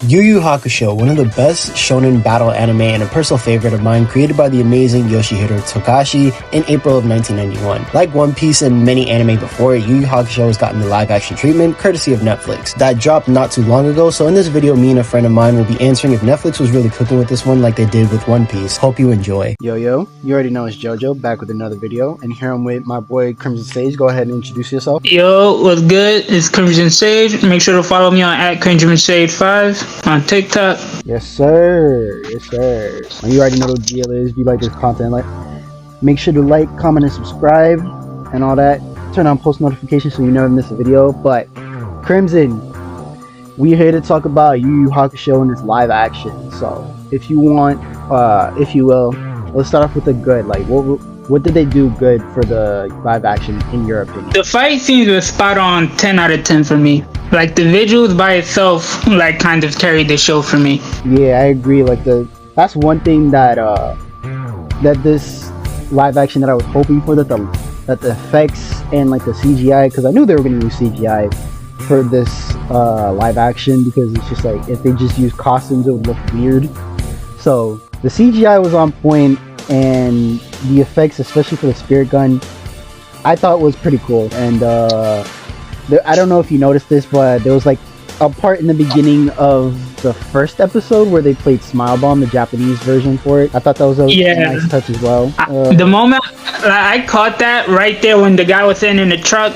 Yu Yu Hakusho, one of the best shonen battle anime and a personal favorite of mine, created by the amazing Yoshihiro Togashi in April of 1991. Like One Piece and many anime before it, Yu Yu Hakusho has gotten the live action treatment courtesy of Netflix. That dropped not too long ago, so in this video, me and a friend of mine will be answering if Netflix was really cooking with this one like they did with One Piece. Hope you enjoy. Yo, you already know it's Jojo, back with another video, and here I'm with my boy Crimson Sage. Go ahead and introduce yourself. Yo, what's good? It's Crimson Sage. Make sure to follow me on @CrimsonSage5 on TikTok. Yes, sir. Yes, sir. And you already know the deal is. If you like this content, make sure to like, comment, and subscribe, and all that. Turn on post notifications so you never miss a video. But Crimson, we're here to talk about Yu Yu Hakusho and its live action. So, if you want, if you will, let's start off with the good. Like, what did they do good for the live action in your opinion? The fight scenes were spot on, 10 out of 10 for me. Like the visuals by itself, like kind of carried the show for me. Yeah, I agree. Like that's one thing that that this live action that I was hoping for, that the effects and like the CGI, because I knew they were going to use CGI for this live action, because it's just like if they just use costumes it would look weird. So the CGI was on point, and the effects, especially for the spirit gun, I thought was pretty cool. And I don't know if you noticed this, but there was like a part in the beginning of the first episode where they played Smile Bomb, the Japanese version for it. I thought that was a nice touch as well. The moment I caught that right there when the guy was sitting in the truck,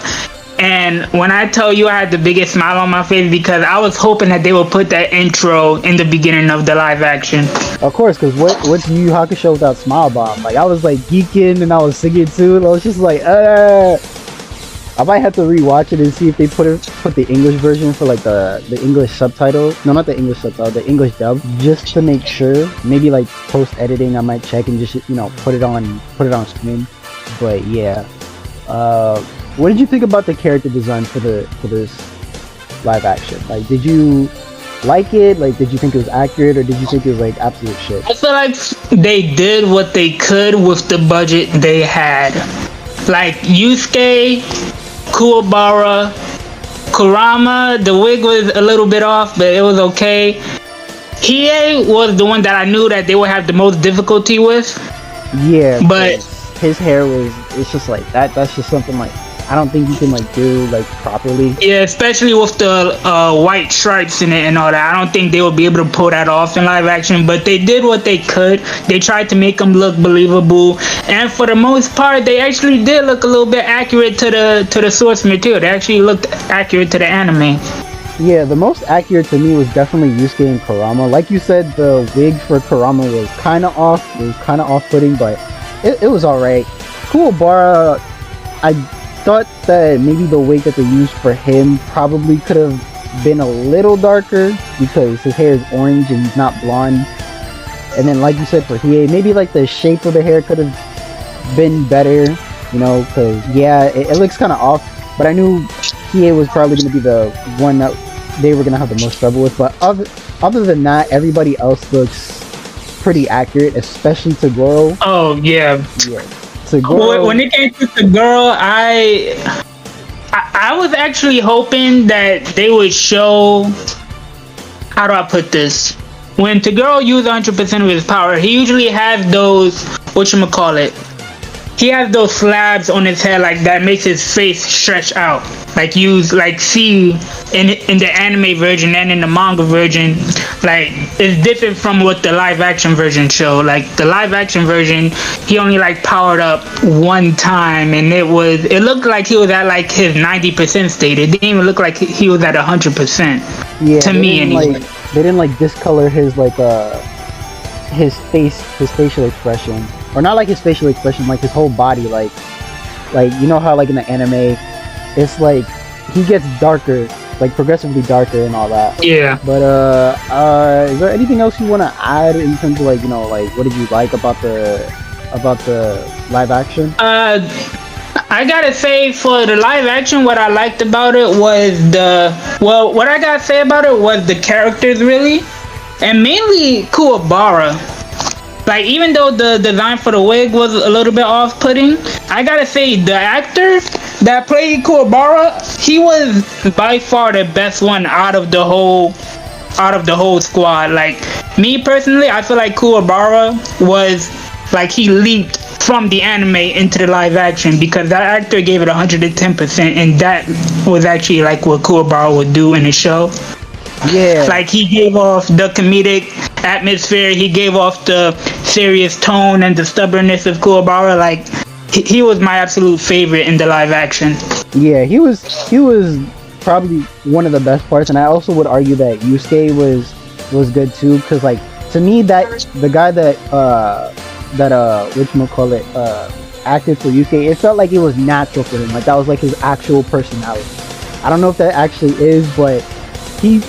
and when I tell you I had the biggest smile on my face, because I was hoping that they would put that intro in the beginning of the live action. Of course, because what's Yu Yu Hakusho without Smile Bomb? Like, I was like geeking and I was singing too, and I was just like, I might have to rewatch it and see if they put the English version for like the English subtitle. No, not the English subtitle, the English dub, just to make sure. Maybe like post editing, I might check and just put it on screen. But yeah, what did you think about the character design for this live action? Like, did you like it? Like, did you think it was accurate, or did you think it was like absolute shit? I feel like they did what they could with the budget they had. Like Yusuke, Kuwabara, Kurama, the wig was a little bit off, but it was okay. Hiei was the one that I knew that they would have the most difficulty with. Yeah, but his hair it's just like that's just something like I don't think you can like do like properly. Yeah, especially with the white stripes in it and all that. I don't think they would be able to pull that off in live action, but they did what they could. They tried to make them look believable, and for the most part, they actually did look a little bit accurate to the source material. They actually looked accurate to the anime. Yeah, the most accurate to me was definitely Yusuke and Kurama. Like you said, the wig for Kurama was kind of off. It was kind of off-putting, but it was alright. Kuwabara, I thought that maybe the wig that they used for him probably could have been a little darker, because his hair is orange and he's not blonde. And then like you said, for Hiei, maybe like the shape of the hair could have been better, because yeah, it looks kind of off. But I knew Hiei was probably going to be the one that they were going to have the most trouble with. But other than that, everybody else looks pretty accurate, especially Toguro. Oh yeah. When it came to the girl, I was actually hoping that they would show, how do I put this? When Toguro used 100% of his power, he usually has those, he has those slabs on his head like that makes his face stretch out. Like see in the anime version and in the manga version, like it's different from what the live action version showed. Like the live action version, he only like powered up one time, and it looked like he was at like his 90% state. It didn't even look like he was at 100%. Yeah, to me anyway. They didn't like discolor his his facial expression, or not like his facial expression, like his whole body, like you know how like in the anime, it's like he gets darker, like progressively darker and all that. Yeah. But is there anything else you want to add in terms of like what did you like about the live action? I gotta say, for the live action, what I liked about it was what I gotta say about it was the characters, really, and mainly Kuwabara. Like, even though the design for the wig was a little bit off-putting, I gotta say, the actor that played Kuwabara, he was by far the best one out of the whole out of the whole squad. Like me personally, I feel like Kuwabara was like he leaped from the anime into the live action because that actor gave it 110%, and that was actually like what Kuwabara would do in the show. Yeah. Like he gave off the comedic atmosphere, he gave off the serious tone and the stubbornness of Kuwabara. Like he was my absolute favorite in the live action. Yeah, he was probably one of the best parts, and I also would argue that Yusuke was good too, because like to me that the guy that whatchamacallit acted for Yusuke, it felt like it was natural for him, like that was like his actual personality. I don't know if that actually is, but he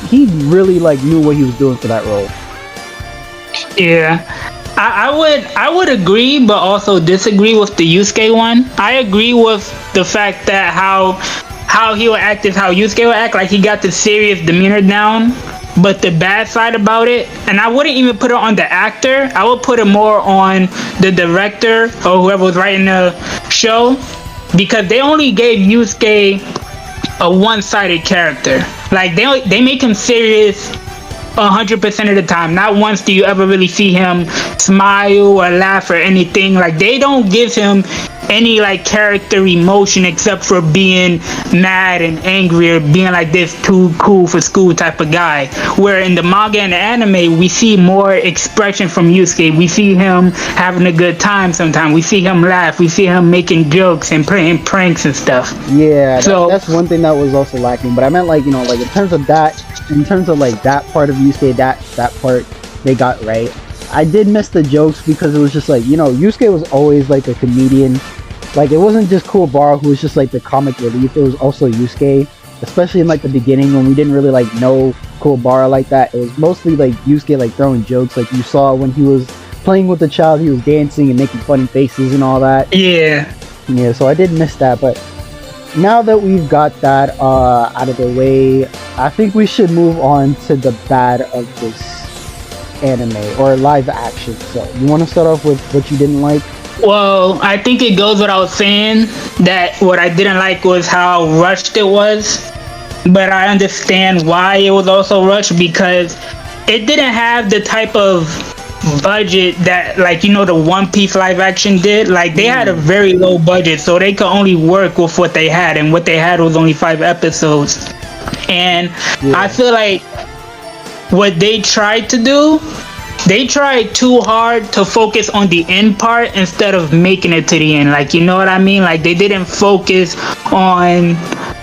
really like knew what he was doing for that role. Yeah. I would agree, but also disagree with the Yusuke one. I agree with the fact that how he would act is how Yusuke would act. Like he got the serious demeanor down, but the bad side about it, and I wouldn't even put it on the actor. I would put it more on the director or whoever was writing the show, because they only gave Yusuke a one-sided character. Like they make him serious 100% of the time. Not once do you ever really see him smile or laugh or anything. Like they don't give him any like character emotion except for being mad and angry or being like this too cool for school type of guy. Where in the manga and the anime we see more expression from Yusuke. We see him having a good time sometimes. We see him laugh. We see him making jokes and playing pranks and stuff. Yeah, so that's one thing that was also lacking. But I meant like, you know, like in terms of like that part of Yusuke, that part they got right. I did miss the jokes because it was just like, you know, Yusuke was always like a comedian. Like it wasn't just Kuwabara who was just like the comic relief. It was also Yusuke, especially in like the beginning when we didn't really like know Kuwabara like that. It was mostly like Yusuke like throwing jokes. Like you saw when he was playing with the child, he was dancing and making funny faces and all that. Yeah. So I did miss that, but now that we've got that out of the way, I think we should move on to the bad of this anime or live action. So you want to start off with what you didn't like? Well, I think it goes without saying that what I didn't like was how rushed it was, but I understand why it was also rushed, because it didn't have the type of budget that, like, you know, the One Piece live action did. Like they had a very low budget, so they could only work with what they had, and what they had was only 5 episodes. And I feel like what they tried to do, they tried too hard to focus on the end part instead of making it to the end. Like, you know what I mean? Like they didn't focus on,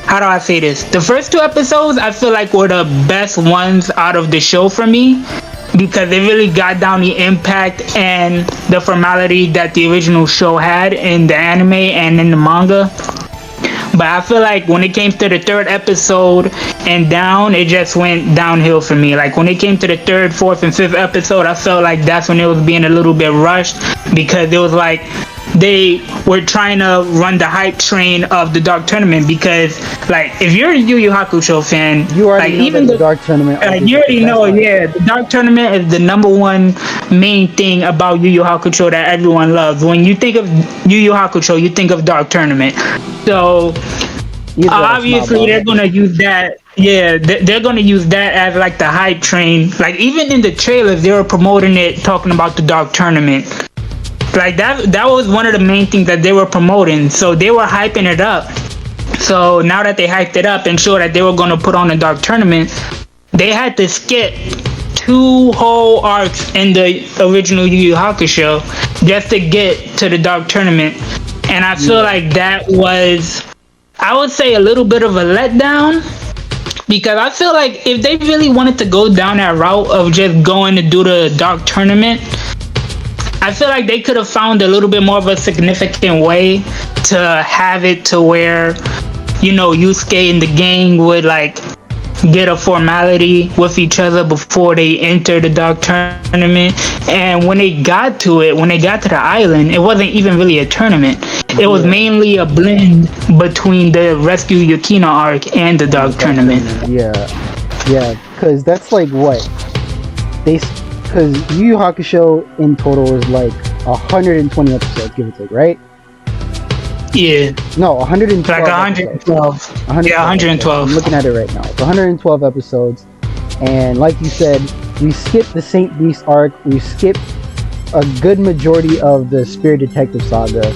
how do I say this? The first 2 episodes I feel like were the best ones out of the show for me, because they really got down the impact and the formality that the original show had in the anime and in the manga. But I feel like when it came to the 3rd episode and down, it just went downhill for me. Like when it came to the 3rd, 4th, and 5th episode, I felt like that's when it was being a little bit rushed, because it was like they were trying to run the hype train of the Dark Tournament. Because like if you're a Yu Yu Hakusho fan, you already like know even the Dark Tournament, you already know, the Dark Tournament is the #1 main thing about Yu Yu Hakusho that everyone loves. When you think of Yu Yu Hakusho, you think of Dark Tournament. So obviously they're gonna use that. Yeah, they're gonna use that as like the hype train. Like even in the trailers, they were promoting it, talking about the Dark Tournament. Like that was one of the main things that they were promoting. So they were hyping it up. So now that they hyped it up and showed that they were gonna put on a Dark Tournament, they had to skip 2 whole arcs in the original Yu Yu Hakusho just to get to the Dark Tournament. And I feel like that was, I would say, a little bit of a letdown, because I feel like if they really wanted to go down that route of just going to do the Dark Tournament, I feel like they could have found a little bit more of a significant way to have it to where, you know, Yusuke and the gang would like get a formality with each other before they enter the Dark Tournament. And when they got to it, when they got to the island, it wasn't even really a tournament. It was mainly a blend between the Rescue Yukina arc and the Dark Tournament. Yeah, because that's like what because Yu Yu Hakusho in total is like 120 episodes, give or take, right? Yeah. No, 112. Like 112. Yeah, 112. I'm looking at it right now. It's 112 episodes. And like you said, we skipped the Saint Beast arc. We skipped a good majority of the Spirit Detective saga,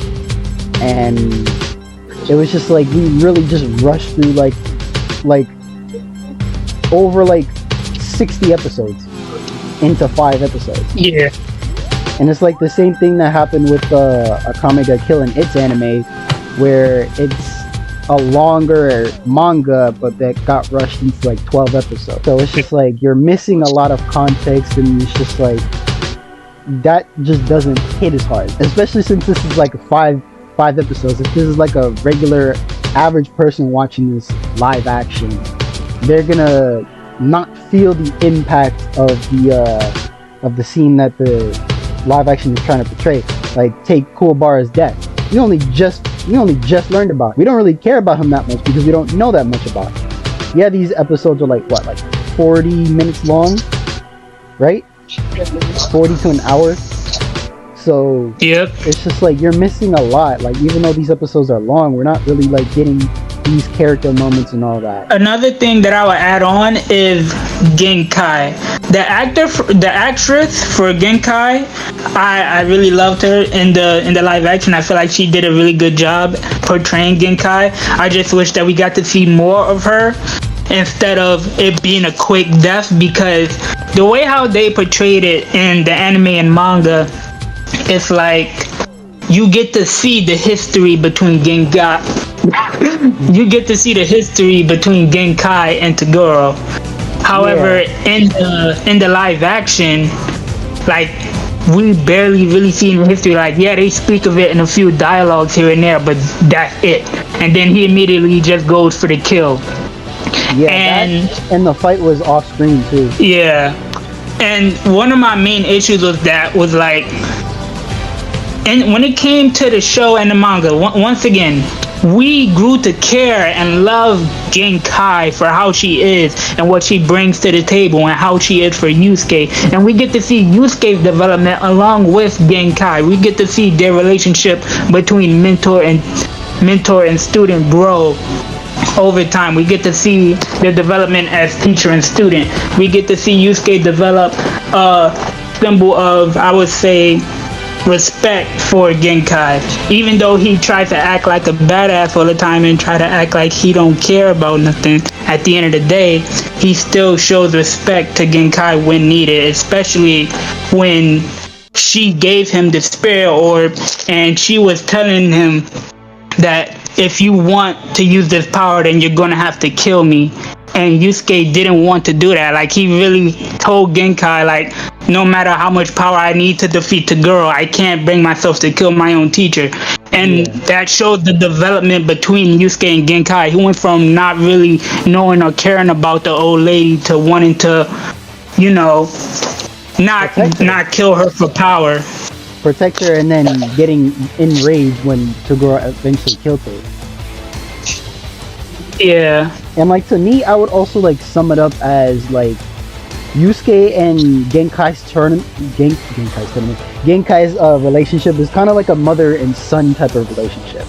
and it was just like we really just rushed through like over like 60 episodes into 5 episodes. Yeah. And it's like the same thing that happened with Akame ga Kill and its anime, where it's a longer manga, but that got rushed into like 12 episodes. So it's just like you're missing a lot of context, and it's just like that just doesn't hit as hard. Especially since this is like five episodes. If this is like a regular average person watching this live action, they're gonna not feel the impact of the scene that the live action is trying to portray. Like take Kuwabara's death. We only just learned about it. We don't really care about him that much because we don't know that much about him. Yeah, these episodes are like 40 minutes long, right? 40 to an hour. So yep. It's just like you're missing a lot. Like even though these episodes are long, we're not really like getting these character moments and all that. Another thing that I would add on is Genkai. The actress for Genkai, I really loved her in the live action. I feel like she did a really good job portraying Genkai. I just wish that we got to see more of her instead of it being a quick death, because the way how they portrayed it in the anime and manga, it's like you get to see the history between Genkai. You get to see the history between Genkai and Toguro. However, in the live action, like we barely really see the history. Like they speak of it in a few dialogues here and there, but that's it. And then he immediately just goes for the kill. Yeah, and the fight was off screen too. Yeah, and one of my main issues with that was like, and when it came to the show and the manga, once again, we grew to care and love Genkai for how she is and what she brings to the table and how she is for Yusuke. And we get to see Yusuke's development along with Genkai. We get to see their relationship between mentor and student grow over time. We get to see their development as teacher and student. We get to see Yusuke develop a symbol of, I would say, respect for Genkai. Even though he tried to act like a badass all the time and try to act like he don't care about nothing, at the end of the day, he still shows respect to Genkai when needed, especially when she gave him the spirit orb and she was telling him that if you want to use this power, then you're gonna have to kill me. And Yusuke didn't want to do that. Like, he really told Genkai, like, no matter how much power I need to defeat the girl, I can't bring myself to kill my own teacher. And that showed the development between Yusuke and Genkai. He went from not really knowing or caring about the old lady to wanting to, not kill her for power. Protect her, and then getting enraged when Toguro eventually killed her. Yeah. And like, to me, I would also like sum it up as like Yusuke and Genkai's relationship is kind of like a mother and son type of relationship,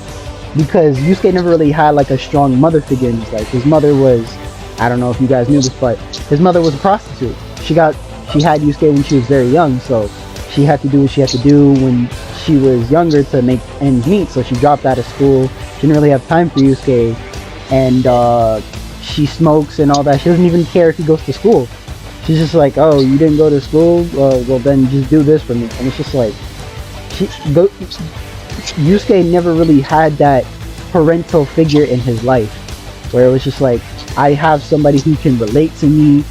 because Yusuke never really had like a strong mother figure in his life. His mother was, I don't know if you guys knew this, but his mother was a prostitute. She had Yusuke when she was very young, so she had to do what she had to do when she was younger to make ends meet. So she dropped out of school. She didn't really have time for Yusuke, and she smokes and all that. She doesn't even care if he goes to school. She's just like, oh, you didn't go to school? Well, then just do this for me. And it's just like, Yusuke never really had that parental figure in his life, where it was just like, I have somebody who can relate to me,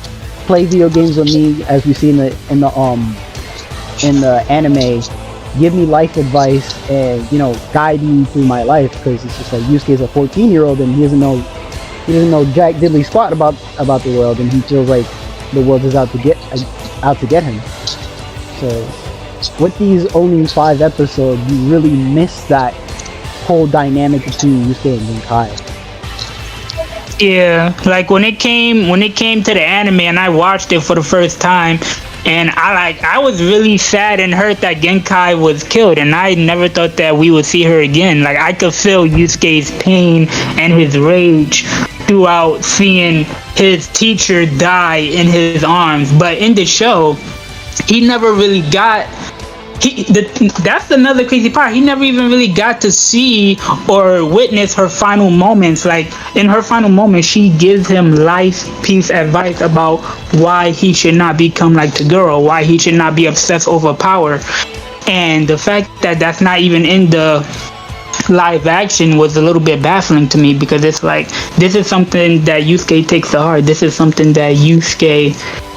play video games with me, as we see in the anime, give me life advice and guide me through my life, because it's just like Yusuke is a 14-year-old and he doesn't know jack diddly squat about the world, and he feels like the world is out to get him. So with these only 5 episodes, you really miss that whole dynamic between Yusuke and Genkai. Yeah, like when it came to the anime and I watched it for the first time, and I was really sad and hurt that Genkai was killed, and I never thought that we would see her again. Like, I could feel Yusuke's pain and his rage throughout seeing his teacher die in his arms. But in the show, he never really got. That's another crazy part. He never even really got to see or witness her final moments. Like in her final moments, she gives him life piece advice about why he should not become like the girl, why he should not be obsessed over power. And the fact that that's not even in the live action was a little bit baffling to me, because it's like, this is something that Yusuke takes to heart. This is something that Yusuke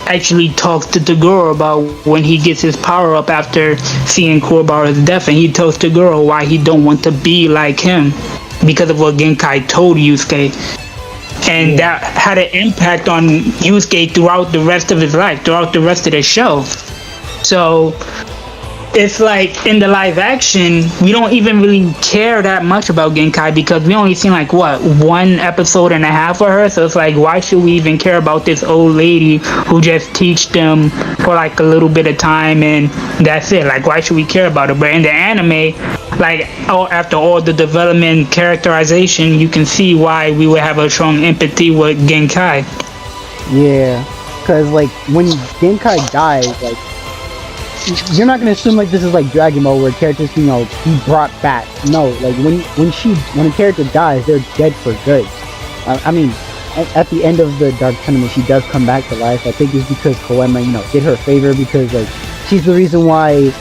actually talks to the girl about when he gets his power up after seeing Kuwabara's death, and he tells the girl why he don't want to be like him because of what Genkai told Yusuke. And that had an impact on Yusuke throughout the rest of his life, throughout the rest of the show. So it's like in the live action, we don't even really care that much about Genkai, because we only seen like what, 1 episode and a half of her. So it's like, why should we even care about this old lady who just teach them for like a little bit of time and that's it? Like, why should we care about her? But in the anime, like after all the development, characterization, you can see why we would have a strong empathy with Genkai. Yeah, because like when Genkai dies, like, you're not gonna assume like this is like Dragon Ball where characters be brought back. No, like when a character dies, they're dead for good. I mean, at the end of the Dark Tournament, she does come back to life. I think it's because Koema, did her a favor, because like she's the reason why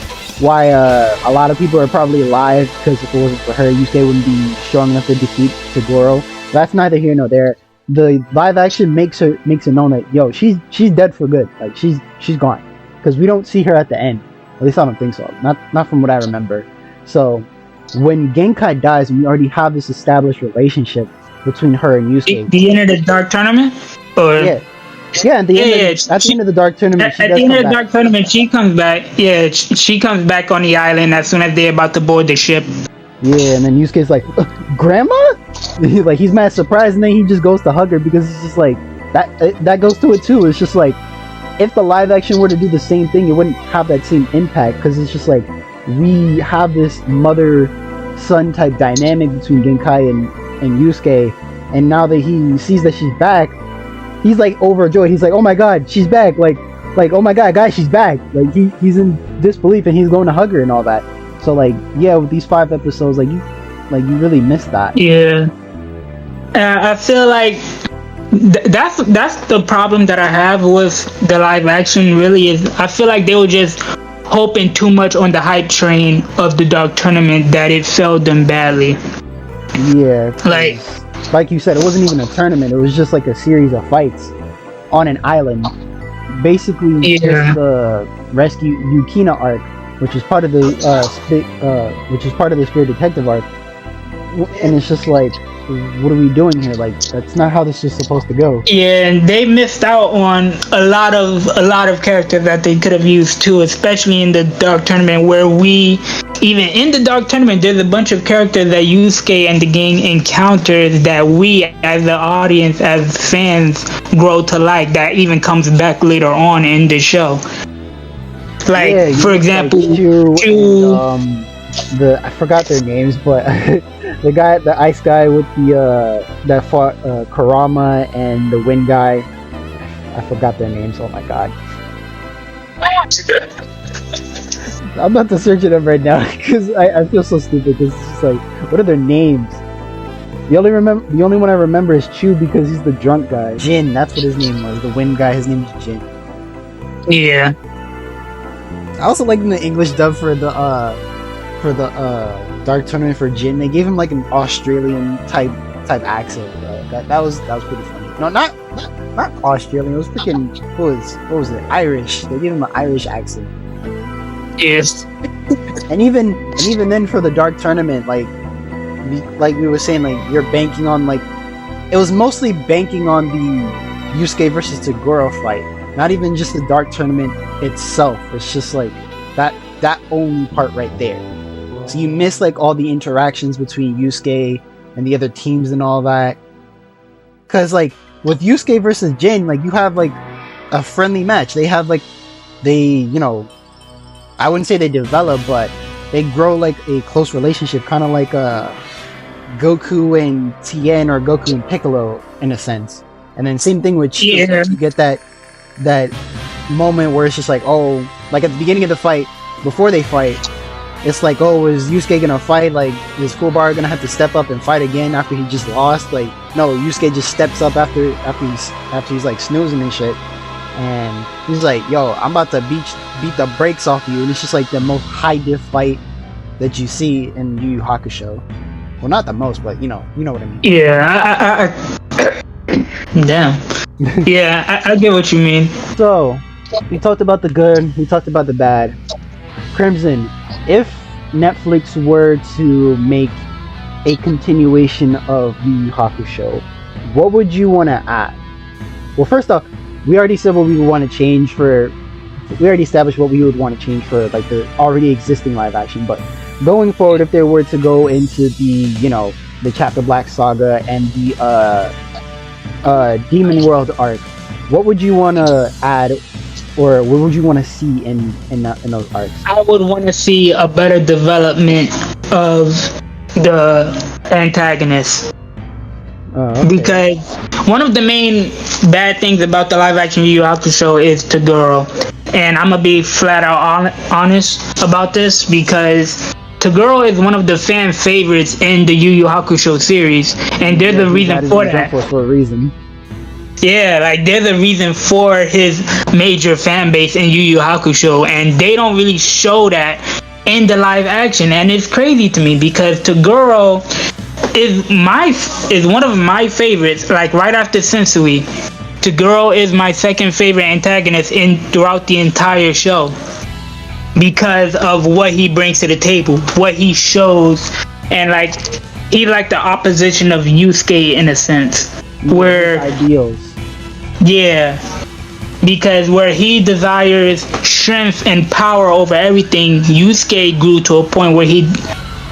a lot of people are probably alive, because if it wasn't for her, Yusuke wouldn't be strong enough to defeat Toguro. That's neither here nor there. The live action makes it known that she's dead for good. Like she's gone. Because we don't see her at the end. At least I don't think so. Not from what I remember. So when Genkai dies, and we already have this established relationship between her and Yusuke. The end of the Dark Tournament? Or? Yeah. Yeah, at the end of the Dark Tournament, at the end of the Dark Tournament, she comes back. Yeah, she comes back on the island as soon as they're about to board the ship. Yeah, and then Yusuke's like, Grandma? Like, he's mad surprised, and then he just goes to hug her, because it's just like, that goes to it too. It's just like, if the live action were to do the same thing, it wouldn't have that same impact, because it's just like, we have this mother-son type dynamic between Genkai and Yusuke, and now that he sees that she's back, he's like overjoyed. He's like, oh my god, she's back, like oh my god, guys, she's back. Like he's in disbelief, and he's going to hug her and all that. So like, yeah, with these 5 episodes, you really missed that. Yeah, I feel like that's the problem that I have with the live action. Really, is I feel like they were just hoping too much on the hype train of the Dark Tournament that it failed them badly. Yeah, like you said, it wasn't even a tournament. It was just like a series of fights on an island. Basically, just the rescue Yukina arc, which is part of the Spirit Detective arc, and it's just like, what are we doing here? Like, that's not how this is supposed to go. Yeah, and they missed out on a lot of characters that they could have used too, especially in the Dark Tournament, where even in the Dark Tournament, there's a bunch of characters that Yusuke and the gang encounters that we, as the audience, as fans, grow to like, that even comes back later on in the show. Like, for example, I forgot their names, but the ice guy with that fought Kurama, and the wind guy, I forgot their names. Oh my god. I'm about to search it up right now, because I feel so stupid, because it's just like, what are their names? The only one I remember is Chu, because he's the drunk guy. Jin, that's what his name was. The wind guy, his name is Jin. Yeah. I also like the English dub for the Dark Tournament for Jin. They gave him like an Australian type accent. That was pretty funny. No, not Australian. It was freaking what was it? Irish. They gave him an Irish accent. Yes. And even then, for the Dark Tournament, like we were saying, like, you're banking on, like, it was mostly banking on the Yusuke versus Toguro fight. Not even just the Dark Tournament itself. It's just like that only part right there. So you miss like all the interactions between Yusuke and the other teams and all that. Cause like with Yusuke versus Jin, like, you have like a friendly match. They have like, I wouldn't say they develop, but they grow like a close relationship, kind of like Goku and Tien or Goku and Piccolo in a sense. And then same thing with Chi. Yeah. You get that moment where it's just like, oh, like at the beginning of the fight, before they fight, it's like, oh, is Yusuke gonna fight? Like, is Fullbar gonna have to step up and fight again after he just lost? Like, no, Yusuke just steps up after he's like snoozing and shit, and he's like, yo, I'm about to beat the brakes off you, and it's just like the most high diff fight that you see in Yu Yu Hakusho. Well, not the most, but you know what I mean. Yeah, damn. Yeah, I get what you mean. So, we talked about the good, we talked about the bad. Crimson, if Netflix were to make a continuation of Yu Yu Hakusho, what would you want to add? Well, first off, we already said what we would want to change for. We already established what we would want to change for like the already existing live action, but going forward, if they were to go into the the Chapter Black saga and the Demon World arc, what would you want to add, or what would you want to see in those arcs? I would want to see a better development of the antagonist. Okay. Because one of the main bad things about the live action Yu Yu Hakusho is Toguro. And I'm gonna be flat out honest about this, because Toguro is one of the fan favorites in the Yu Yu Hakusho series, and there's a reason for that. For a reason. Yeah, like there's a reason for his major fan base in Yu Yu Hakusho, and they don't really show that in the live action, and it's crazy to me because Toguro is one of my favorites. Like right after Sensui, Toguro is my second favorite antagonist throughout the entire show, because of what he brings to the table, what he shows, and like he's like the opposition of Yusuke in a sense, where ideals. Yeah, because where he desires strength and power over everything, Yusuke grew to a point where he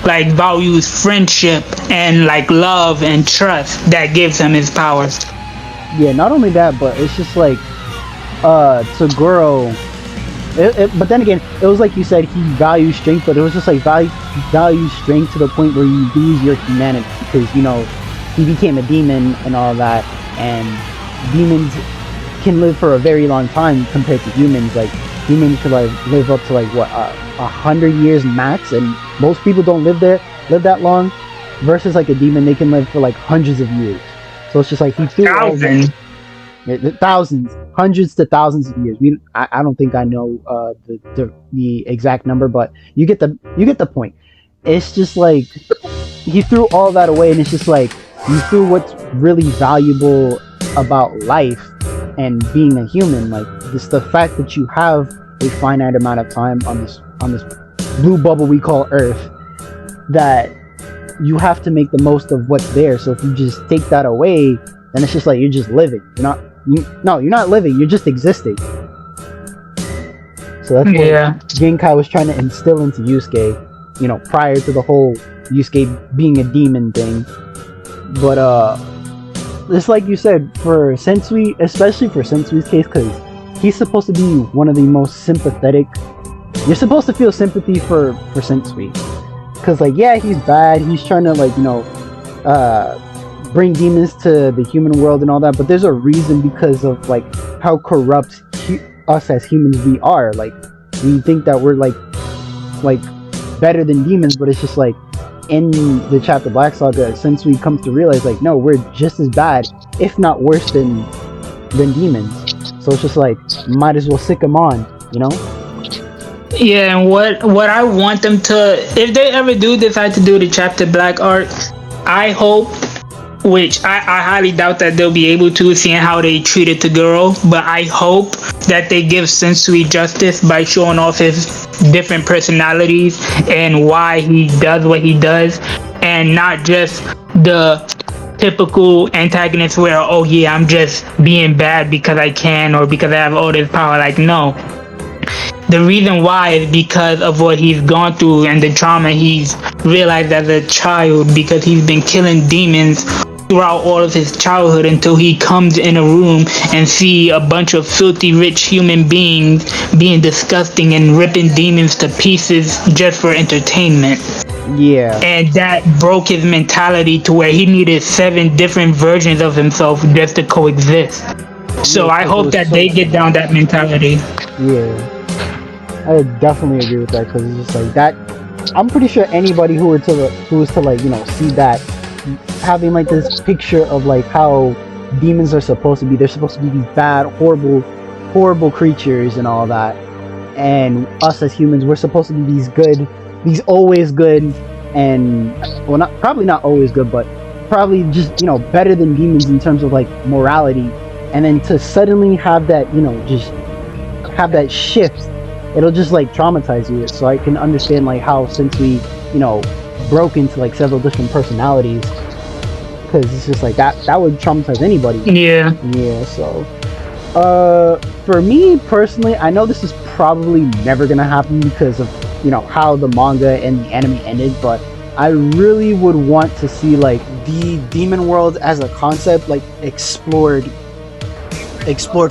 like values friendship and like love and trust that gives him his powers. Yeah, not only that, but it's just like Toguro. But then again, it was like you said, he values strength, but it was just like values strength to the point where you lose your humanity, because he became a demon and all that, and demons can live for a very long time compared to humans. Like humans could like live up to like what 100 years max, and most people don't live that long. Versus like a demon, they can live for like hundreds of years. So it's just like he threw thousands, hundreds to thousands of years. I don't think I know the exact number, but you get the point. It's just like he threw all that away, and it's just like you threw what's really valuable about life and being a human. Like just the fact that you have a finite amount of time on this blue bubble we call Earth, that you have to make the most of what's there. So if you just take that away, then it's just like you're just living. You're not living, you're just existing. So that's what Genkai was trying to instill into Yusuke, prior to the whole Yusuke being a demon thing. But it's like you said, for Sensui, especially for Sensui's case, because he's supposed to be one of the most sympathetic. You're supposed to feel sympathy for Sensui, because like, yeah, he's bad, he's trying to like bring demons to the human world and all that, but there's a reason, because of like how corrupt us as humans we are. Like we think that we're like better than demons, but it's just like in the Chapter Black saga, Sensui comes to realize like, no, we're just as bad, if not worse than demons. So it's just like, might as well sick them on, Yeah, and what I want them to, if they ever do decide to do the Chapter Black arc, I hope, which I highly doubt that they'll be able to, seeing how they treated Toguro, but I hope that they give Sensui justice by showing off his different personalities and why he does what he does, and not just the typical antagonist where, oh yeah, I'm just being bad because I can or because I have all this power. Like, no. The reason why is because of what he's gone through and the trauma he's realized as a child, because he's been killing demons throughout all of his childhood until he comes in a room and see a bunch of filthy rich human beings being disgusting and ripping demons to pieces just for entertainment. Yeah. And that broke his mentality to where he needed 7 different versions of himself just to coexist. So I hope that they get down that mentality. Yeah. I definitely agree with that, because it's just like that. I'm pretty sure anybody who was to like, see that, having like this picture of like how demons are supposed to be. They're supposed to be these bad, horrible creatures and all that. And us as humans, we're supposed to be these always good, and well, probably not always good, but probably just better than demons in terms of like morality. And then to suddenly have that, just have that shift, it'll just like traumatize you. So I can understand like how, since we broke into like several different personalities, because it's just like that would traumatize anybody. Yeah. So for me personally, I know this is probably never gonna happen because of how the manga and the anime ended, but I really would want to see like the demon world as a concept like explored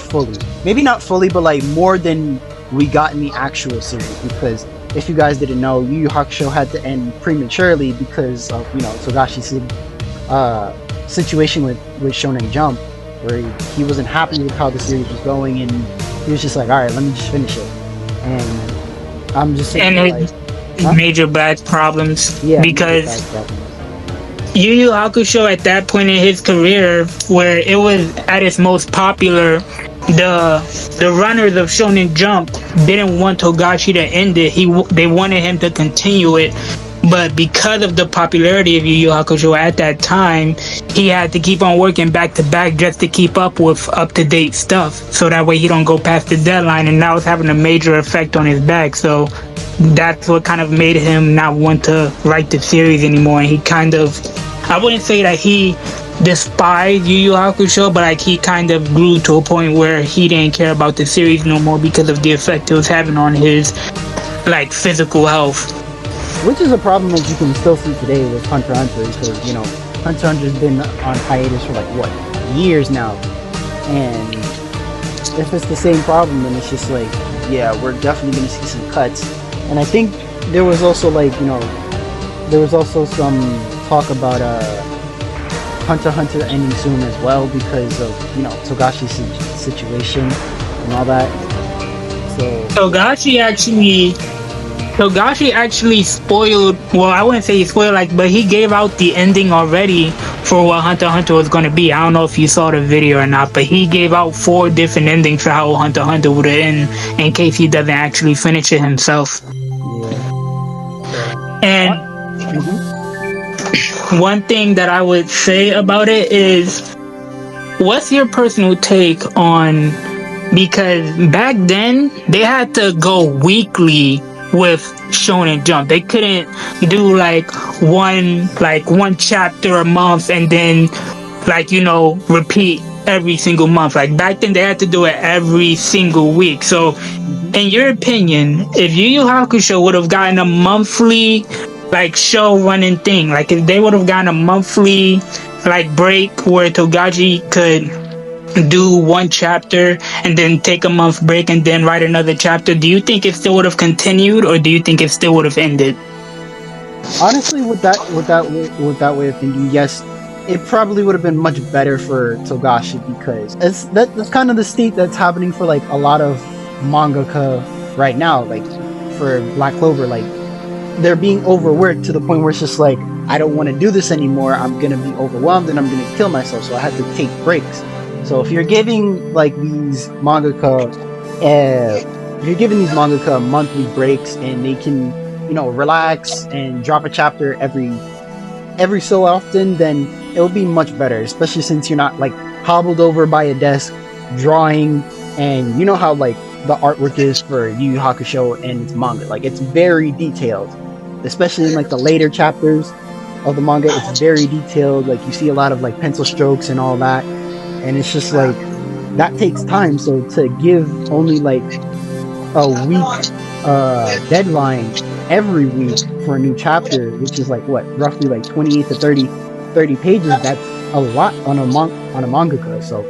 fully. Maybe not fully, but like more than we got in the actual series. Because if you guys didn't know, Yu Yu Hakusho had to end prematurely because of Togashi's situation with Shonen Jump, where he wasn't happy with how the series was going, and he was just like, all right, let me just finish it. And I'm just saying, and major bad problems. Yeah, because Yu Yu Hakusho at that point in his career, where it was at its most popular, the runners of Shonen Jump didn't want Togashi to end it. They wanted him to continue it, but because of the popularity of Yu Yu Hakusho at that time, he had to keep on working back to back just to keep up with up-to-date stuff, so that way he don't go past the deadline. And now it's having a major effect on his back, so that's what kind of made him not want to write the series anymore. And he kind of, I wouldn't say that he despised Yu Yu Hakusho, but like he kind of grew to a point where he didn't care about the series no more because of the effect it was having on his like physical health. Which is a problem that you can still see today with Hunter x Hunter, because Hunter x Hunter's been on hiatus for like years now, and if it's the same problem, then it's just like, yeah, we're definitely going to see some cuts. And I think there was also like there was also some talk about Hunter x Hunter ending soon as well, because of Togashi's situation and all that. So Togashi actually spoiled, well, I wouldn't say he spoiled, but he gave out the ending already for what Hunter x Hunter was going to be. I don't know if you saw the video or not, but he gave out 4 different endings for how Hunter x Hunter would end in case he doesn't actually finish it himself. Yeah. And one thing that I would say about it is, what's your personal take on, because back then they had to go weekly with Shonen Jump. They couldn't do like one chapter a month and then repeat every single month. Like back then they had to do it every single week. So in your opinion, if Yu Yu Hakusho would have gotten a monthly show running thing, like if they would have gotten a monthly break where Togashi could do 1 chapter and then take a month break and then write another chapter, do you think it still would have continued, or do you think it still would have ended? Honestly, with that way of thinking, yes, it probably would have been much better for Togashi, because that's kind of the state that's happening for a lot of mangaka right now. Like for Black Clover, they're being overworked to the point where it's just like, I don't want to do this anymore. I'm gonna be overwhelmed and I'm gonna kill myself. So I have to take breaks. So if you're giving these mangaka monthly breaks, and they can relax and drop a chapter every so often, then it will be much better, especially since you're not hobbled over by a desk drawing. And you know how the artwork is for Yu Yu Hakusho and its manga, it's very detailed, especially in the later chapters of the manga. It's very detailed. You see a lot of pencil strokes and all that. And it's just that takes time. So to give only a week deadline every week for a new chapter, which is roughly 28 to 30 pages, that's a lot on a mangaka. So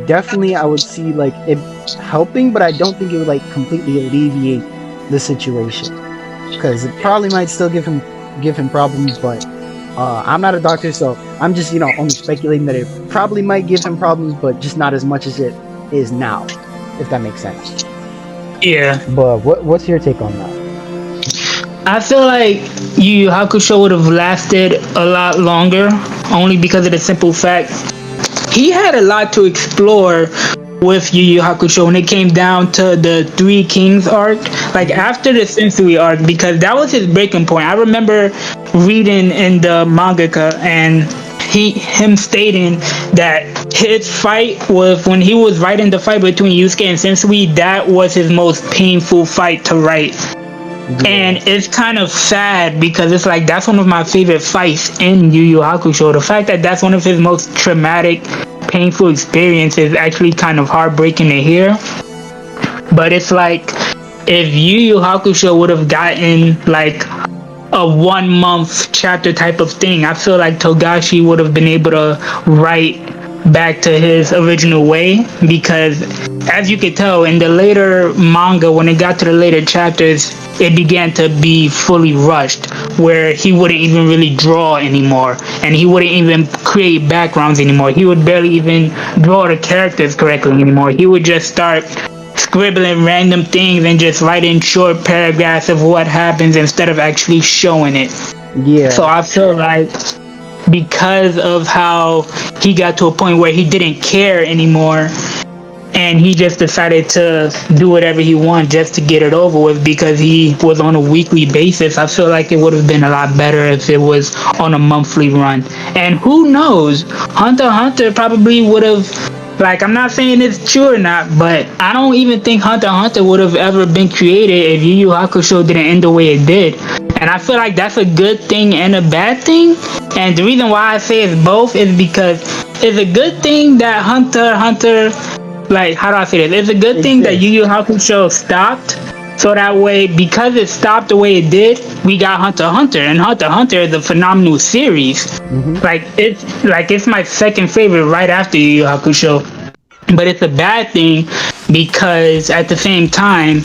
definitely I would see it helping, but I don't think it would completely alleviate the situation, because it probably might still give him give him problems, but I'm not a doctor, so I'm just only speculating that it probably might give him problems, but just not as much as it is now, if that makes sense. Yeah. But what's your take on that? I feel like Yu Yu Hakusho would have lasted a lot longer, only because of the simple fact he had a lot to explore with Yu Yu Hakusho when it came down to the Three Kings arc, like after the Sensory arc, because that was his breaking point. I remember reading in the mangaka and him stating that his fight was when he was writing the fight between Yusuke and Sensui, that was his most painful fight to write. Yeah. And it's kind of sad because it's like that's one of my favorite fights in Yu Yu Hakusho. The fact that that's one of his most traumatic, painful experiences is actually kind of heartbreaking to hear. But it's like if Yu Yu Hakusho would have gotten like a 1 month chapter type of thing, I feel like Togashi would have been able to write back to his original way, because as you could tell in the later manga, when it got to the later chapters, it began to be fully rushed, where he wouldn't even really draw anymore, and he wouldn't even create backgrounds anymore. He would barely even draw the characters correctly anymore. He would just start scribbling random things and just writing short paragraphs of what happens instead of actually showing it. Yeah. So I feel like because of how he got to a point where he didn't care anymore, and he just decided to do whatever he wanted just to get it over with because he was on a weekly basis, I feel like it would have been a lot better if it was on a monthly run. And who knows, Hunter x Hunter probably would have, like, I'm not saying it's true or not, but I don't even think Hunter x Hunter would have ever been created if Yu Yu Hakusho didn't end the way it did. And I feel like that's a good thing and a bad thing. And the reason why I say it's both is because it's a good thing that Hunter x Hunter, like, how do I say this? It's a good thing that Yu Yu Hakusho stopped. So that way, because it stopped the way it did, we got Hunter x Hunter. And Hunter x Hunter is a phenomenal series. Mm-hmm. It's my second favorite right after Yu Yu Hakusho. But it's a bad thing because at the same time,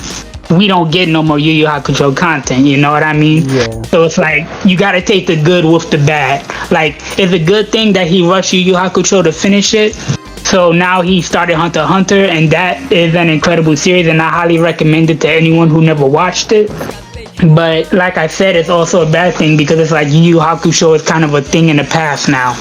we don't get no more Yu Yu Hakusho content, you know what I mean? Yeah. So it's like, you gotta take the good with the bad. Like, it's a good thing that he rushed Yu Yu Hakusho to finish it. So now he started Hunter x Hunter, and that is an incredible series, and I highly recommend it to anyone who never watched it. But like I said, it's also a bad thing because it's like Yu Yu Hakusho is kind of a thing in the past now.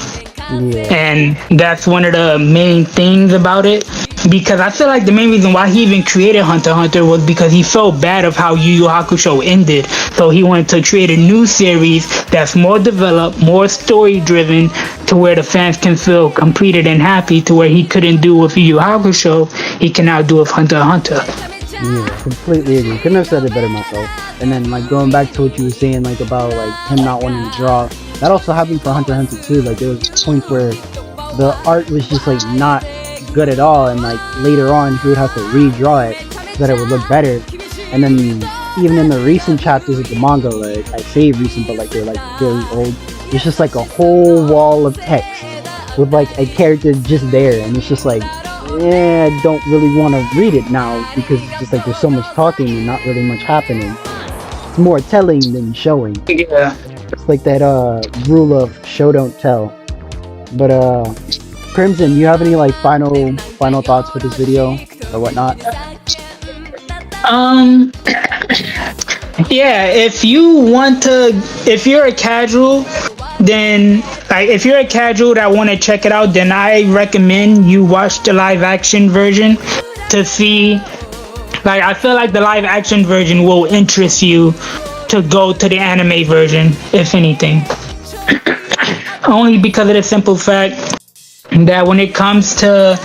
Yeah. And that's one of the main things about it, because I feel like the main reason why he even created Hunter x Hunter was because he felt bad of how Yu Yu Hakusho ended. So he wanted to create a new series that's more developed, more story driven, to where the fans can feel completed and happy, to where he couldn't do with Yu Yu Hakusho, he can now do with Hunter x Hunter. Yeah, completely agree. Couldn't have said it better myself. And then, like, going back to what you were saying, like, about, like, him not wanting to draw, that also happened for Hunter x Hunter too. Like, there was points where the art was just, like, not good at all, and, like, later on he would have to redraw it so that it would look better. And then even in the recent chapters of the manga, like, I say recent, but, like, they're, like, very old, it's just, like, a whole wall of text with, like, a character just there, and it's just like, I don't really want to read it now, because it's just like there's so much talking and not really much happening. It's more telling than showing. Yeah. It's like that rule of show don't tell. But Crimson, you have any like final thoughts for this video or whatnot? Yeah, if you're a casual, then like if you're a casual that want to check it out, then I recommend you watch the live action version to see. Like, I feel like the live action version will interest you to go to the anime version, if anything. Only because of the simple fact that when it comes to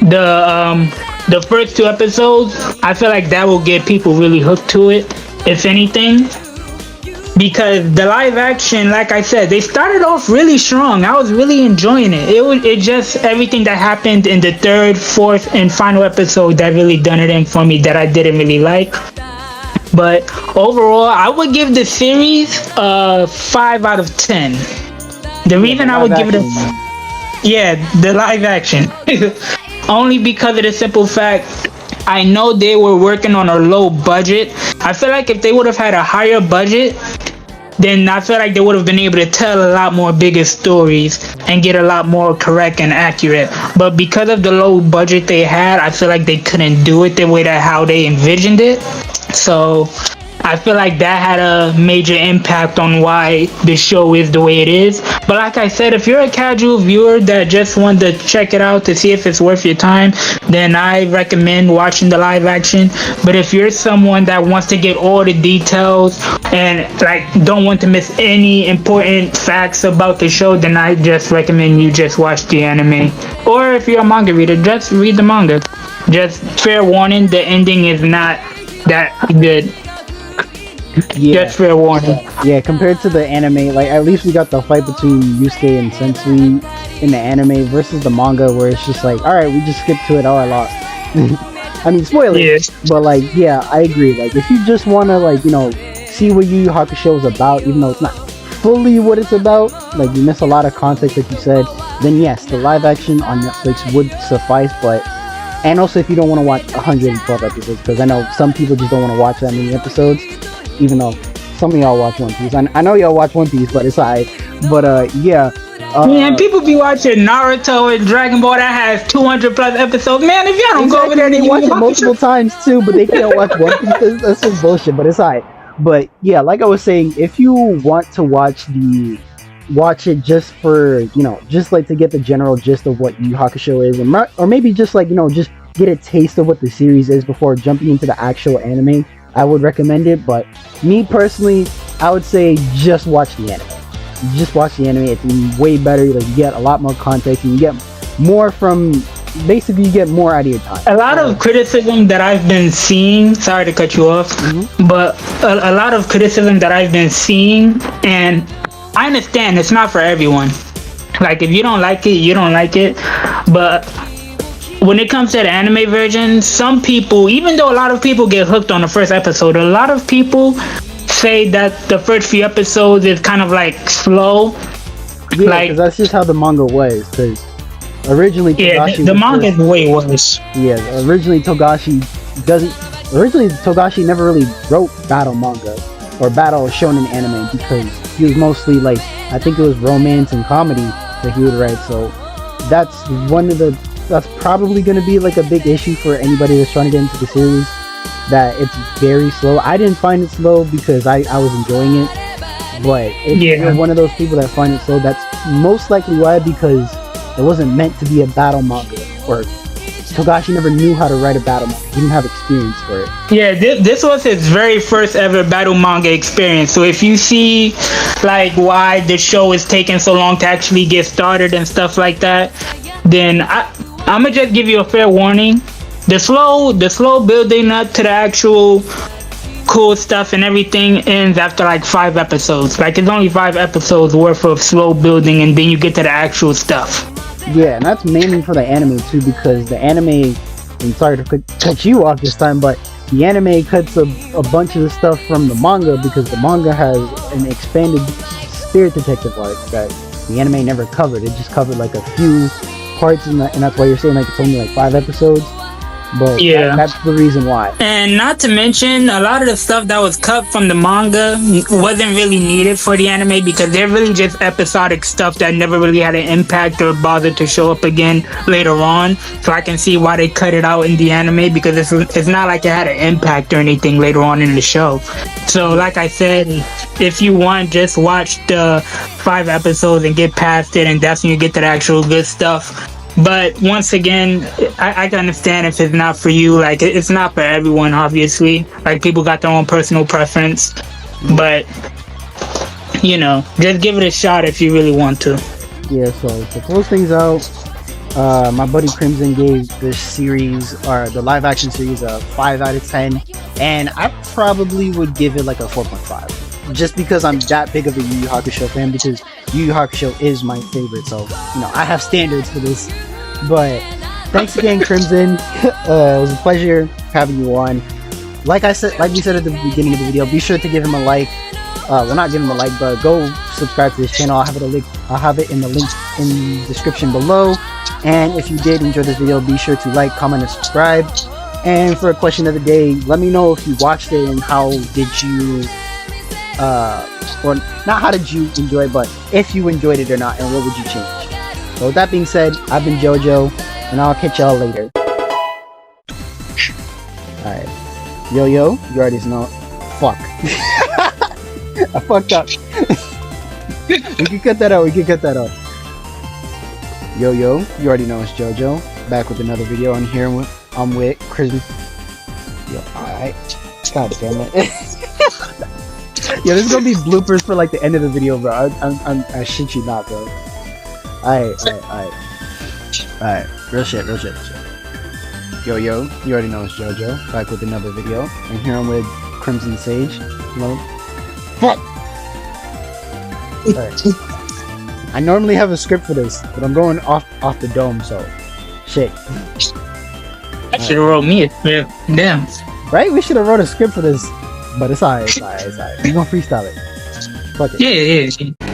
the first 2 episodes, I feel like that will get people really hooked to it, if anything. Because the live action, like I said, they started off really strong. I was really enjoying it. It just everything that happened in the 3rd, 4th, and final episode that really done it in for me that I didn't really like. But overall, I would give the series a 5 out of 10. The reason I would give it the live action, only because of the simple fact, I know they were working on a low budget. I feel like if they would have had a higher budget, then I feel like they would have been able to tell a lot more bigger stories and get a lot more correct and accurate. But because of the low budget they had, I feel like they couldn't do it the way that how they envisioned it. So I feel like that had a major impact on why the show is the way it is. But like I said, if you're a casual viewer that just wanted to check it out to see if it's worth your time, then I recommend watching the live action. But if you're someone that wants to get all the details and like don't want to miss any important facts about the show, then I just recommend you just watch the anime. Or if you're a manga reader, just read the manga. Just fair warning, the ending is not that good. Yeah. Just fair warning. Yeah, compared to the anime, like at least we got the fight between Yusuke and Sensui in the anime versus the manga, where it's just like, all right, we just skipped to it. Oh, I lost. I mean, spoilers. Yeah. But like, yeah, I agree. Like, if you just want to like, see what Yu Yu Hakusho is about, even though it's not fully what it's about, like you miss a lot of context, like you said, then yes, the live action on Netflix would suffice. But and also if you don't want to watch 112 episodes, because I know some people just don't want to watch that many episodes. Even though some of y'all watch One Piece. I know y'all watch One Piece, but it's alright. But yeah. Man, people be watching Naruto and Dragon Ball that has 200 plus episodes. Man, if y'all don't go over there, they watch it multiple times too, but they can't watch One Piece. That's some bullshit, but it's alright. But yeah, like I was saying, if you want to watch it just for, just like to get the general gist of what Yu Yu Hakusho is, or maybe just like, just get a taste of what the series is before jumping into the actual anime, I would recommend it. But me personally, I would say just watch the anime. Just watch the anime. It's way better. Like, you get a lot more context, and you get more from. Basically, you get more out of your time. A lot of criticism that I've been seeing. Sorry to cut you off, but a lot of criticism that I've been seeing, and I understand it's not for everyone. Like, if you don't like it, you don't like it. But when it comes to the anime version, some people, even though a lot of people get hooked on the first episode, a lot of people say that the first few episodes is kind of like slow. Yeah, like, because that's just how the manga was. Because originally, Togashi the manga is way worse. Yeah, originally Togashi never really wrote battle manga or battle shonen anime, because he was mostly like, I think it was romance and comedy that he would write. So that's probably going to be like a big issue for anybody that's trying to get into the series, that it's very slow. I didn't find it slow because I was enjoying it, but if you're one of those people that find it slow, that's most likely why, because it wasn't meant to be a battle manga, or Togashi never knew how to write a battle manga. He didn't have experience for it. Yeah, this was his very first ever battle manga experience. So if you see like why the show is taking so long to actually get started and stuff like that, then I'm gonna just give you a fair warning. The slow building up to the actual cool stuff and everything ends after like 5 episodes. Like, it's only 5 episodes worth of slow building, and then you get to the actual stuff. Yeah, and that's mainly for the anime too, because the anime, I'm sorry to cut you off this time, but the anime cuts a bunch of the stuff from the manga, because the manga has an expanded Spirit Detective arc that the anime never covered. It just covered like a few parts, and that's why you're saying like it's only like 5 episodes. But yeah, that's the reason why. And not to mention, a lot of the stuff that was cut from the manga wasn't really needed for the anime, because they're really just episodic stuff that never really had an impact or bothered to show up again later on. So I can see why they cut it out in the anime, because it's not like it had an impact or anything later on in the show. So like I said, if you want, just watch the 5 episodes and get past it, and that's when you get to the actual good stuff. But once again, I can understand if it's not for you. Like, it's not for everyone, obviously. Like, people got their own personal preference. But, just give it a shot if you really want to. Yeah, so to close things out, my buddy Crimson gave this series, or the live action series, a 5 out of 10. And I probably would give it like a 4.5. Just because I'm that big of a Yu Yu Hakusho fan, because Yu Yu Hakusho is my favorite, so I have standards for this. But thanks again, Crimson. It was a pleasure having you on. Like we said at the beginning of the video, be sure to give him a like. Well, not give him a like, but go subscribe to this channel. I'll have it in the link in the description below. And if you did enjoy this video, be sure to like, comment, and subscribe. And for a question of the day, let me know if you watched it and how did you or not how did you enjoy, but if you enjoyed it or not, and what would you change? So with that being said, I've been Jojo, and I'll catch y'all later. Alright. Yo, you already know. Fuck. I fucked up. We can cut that out, Yo, you already know it's Jojo. Back with another video. I'm with Chris. Yo, alright. God damn it. Yo, this is gonna be bloopers for like the end of the video, bro. I shit you not, bro. Alright. Real shit. Yo, you already know it's Jojo. Back with another video. And here I'm with Crimson Sage. Fuck! Alright. I normally have a script for this, but I'm going off the dome, so shit. I should have wrote me a script. Damn. Right? We should have wrote a script for this, but it's alright. We gonna freestyle it. Fuck it. Yeah.